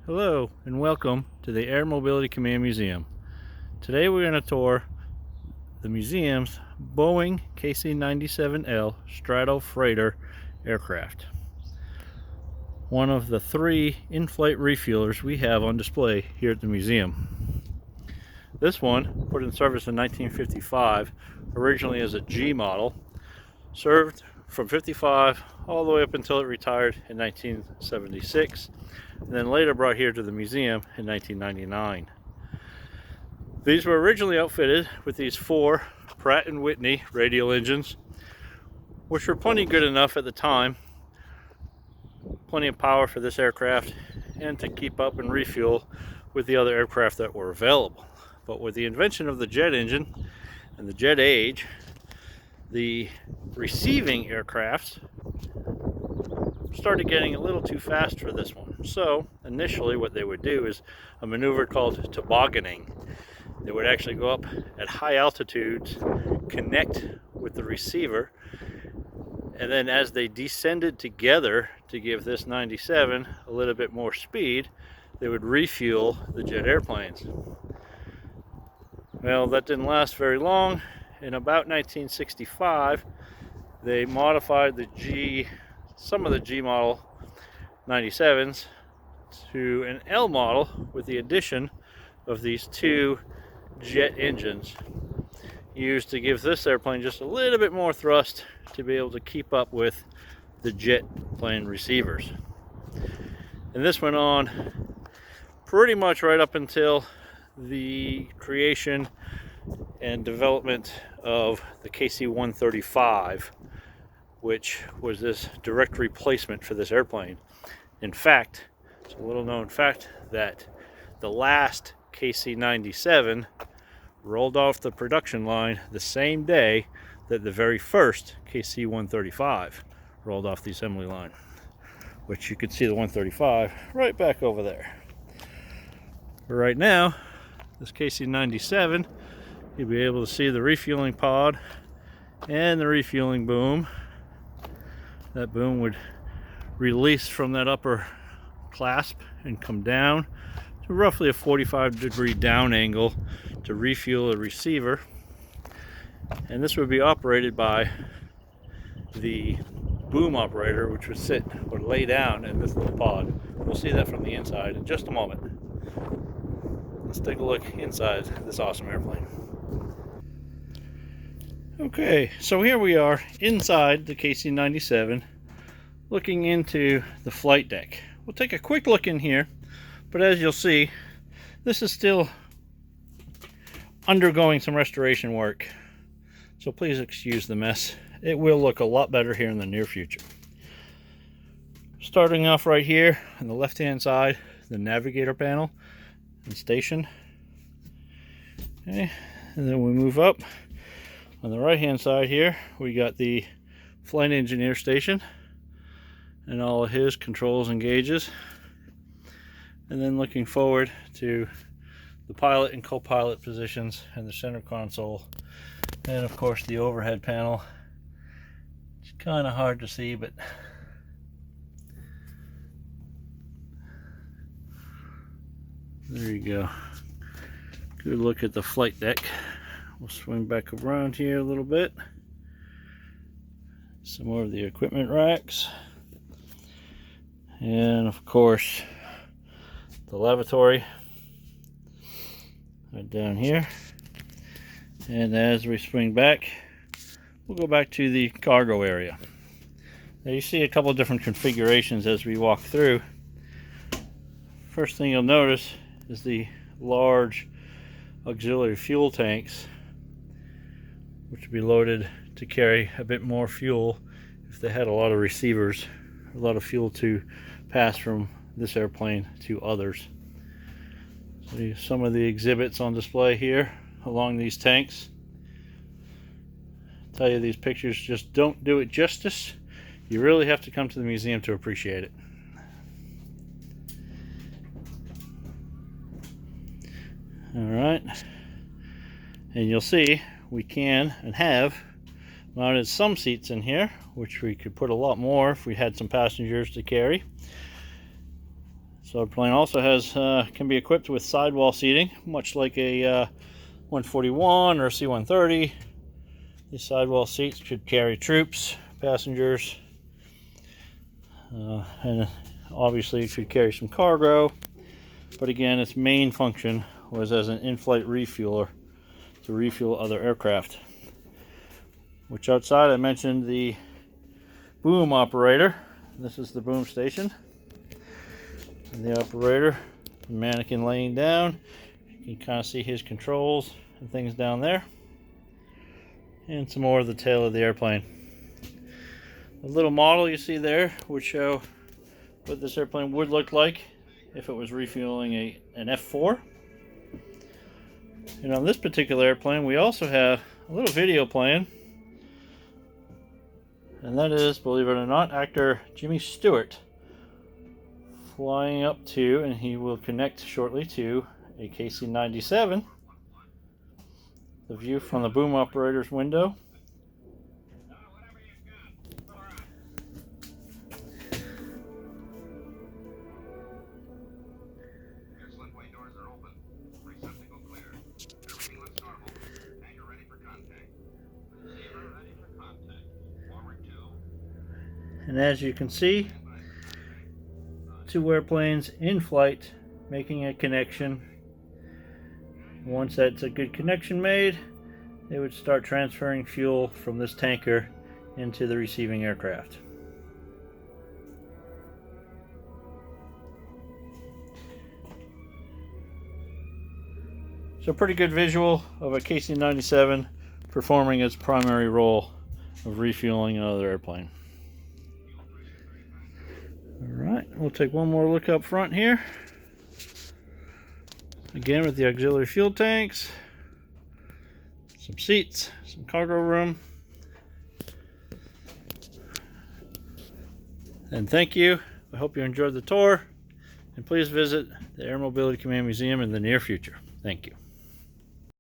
Hello and welcome to the Air Mobility Command Museum. Today we're going to tour the museum's Boeing KC-97L Stratofreighter aircraft. One of the three in-flight refuelers we have on display here at the museum. This one, put in service in 1955, originally as a G model, served from 55 all the way up until it retired in 1976, and then later brought here to the museum in 1999. These were originally outfitted with these four Pratt & Whitney radial engines, which were plenty good enough at the time, plenty of power for this aircraft, and to keep up and refuel with the other aircraft that were available. But with the invention of the jet engine and the jet age, the receiving aircrafts started getting a little too fast for this one. So initially what they would do is a maneuver called tobogganing. They would actually go up at high altitudes, connect with the receiver, and then as they descended together to give this 97 a little bit more speed, they would refuel the jet airplanes. Well, that didn't last very long. In about 1965, they modified some of the G model 97s to an L model with the addition of these two jet engines, used to give this airplane just a little bit more thrust to be able to keep up with the jet plane receivers. And this went on pretty much right up until the creation and development of the KC-135, which was this direct replacement for this airplane. In fact, it's a little known fact that the last KC-97 rolled off the production line the same day that the very first KC-135 rolled off the assembly line, which you could see the 135 right back over there. But right now, this KC-97, you'll be able to see the refueling pod and the refueling boom. That boom would release from that upper clasp and come down to roughly a 45-degree down angle to refuel a receiver. And this would be operated by the boom operator, which would sit or lay down in this little pod. We'll see that from the inside in just a moment. Let's take a look inside this awesome airplane. Okay, so here we are inside the KC-97, looking into the flight deck. We'll take a quick look in here, but as you'll see, this is still undergoing some restoration work, so please excuse the mess. It will look a lot better here in the near future. Starting off right here on the left hand side, the navigator panel and station. Okay, and then we move up. On the right hand side here, we got the flight engineer station and all of his controls and gauges. And then looking forward to the pilot and co-pilot positions and the center console. And of course the overhead panel. It's kind of hard to see, but there you go. Good look at the flight deck. We'll swing back around here a little bit. Some more of the equipment racks. And of course, the lavatory right down here. And as we swing back, we'll go back to the cargo area. Now you see a couple of different configurations as we walk through. First thing you'll notice is the large auxiliary fuel tanks, which would be loaded to carry a bit more fuel if they had a lot of receivers, a lot of fuel to pass from this airplane to others. So some of the exhibits on display here along these tanks. I tell you, these pictures just don't do it justice. You really have to come to the museum to appreciate it. Alright, and you'll see we can and have mounted some seats in here, which we could put a lot more if we had some passengers to carry. So the plane also has can be equipped with sidewall seating, much like a 141 or C-130. These sidewall seats should carry troops, passengers, and obviously it should carry some cargo. But again, its main function was as an in-flight refueler to refuel other aircraft. Which outside I mentioned the boom operator. This is the boom station. And the operator, the mannequin laying down. You can kind of see his controls and things down there. And some more of the tail of the airplane. The little model you see there would show what this airplane would look like if it was refueling an F4. And on this particular airplane we also have a little video playing. And that is, believe it or not, actor Jimmy Stewart flying up to, and he will connect shortly to, a KC-97. The view from the boom operator's window. And as you can see, two airplanes in flight making a connection. Once that's a good connection made, they would start transferring fuel from this tanker into the receiving aircraft. So pretty good visual of a KC-97 performing its primary role of refueling another airplane. Alright, we'll take one more look up front here. Again with the auxiliary fuel tanks, some seats, some cargo room. And thank you. I hope you enjoyed the tour. And please visit the Air Mobility Command Museum in the near future. Thank you.